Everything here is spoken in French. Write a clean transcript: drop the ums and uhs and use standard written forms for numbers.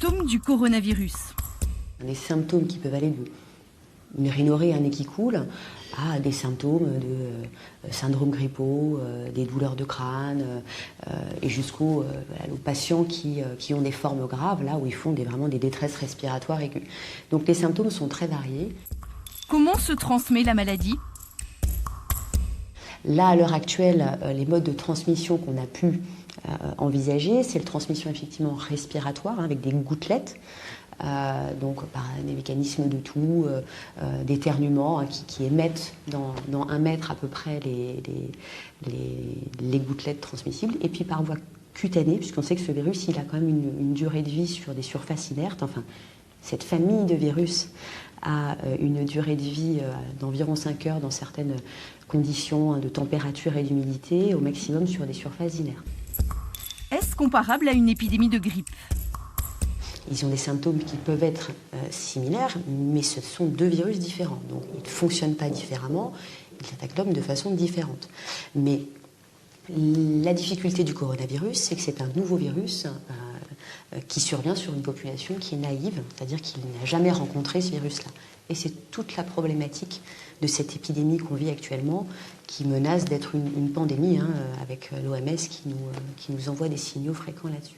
symptômes du coronavirus. Les symptômes qui peuvent aller d'une rhinorrhée, un nez qui coule, à des symptômes de syndrome grippaux, des douleurs de crâne, et jusqu'aux patients qui ont des formes graves, là où ils font vraiment des détresses respiratoires aiguës. Donc les symptômes sont très variés. Comment se transmet la maladie ? Là, à l'heure actuelle, les modes de transmission qu'on a pu envisager, c'est la transmission effectivement respiratoire, avec des gouttelettes, donc par des mécanismes de toux, d'éternuement, qui émettent dans 1 mètre à peu près les gouttelettes transmissibles, et puis par voie cutanée, puisqu'on sait que ce virus il a quand même une durée de vie sur des surfaces inertes. Enfin, cette famille de virus a une durée de vie d'environ 5 heures dans certaines conditions de température et d'humidité, au maximum sur des surfaces inertes. Est-ce comparable à une épidémie de grippe ? Ils ont des symptômes qui peuvent être similaires, mais ce sont 2 virus différents. Donc ils ne fonctionnent pas différemment, ils attaquent l'homme de façon différente. Mais la difficulté du coronavirus, c'est que c'est un nouveau virus qui survient sur une population qui est naïve, c'est-à-dire qu'il n'a jamais rencontré ce virus-là. Et c'est toute la problématique de cette épidémie qu'on vit actuellement, qui menace d'être une pandémie, avec l'OMS qui nous envoie des signaux fréquents là-dessus.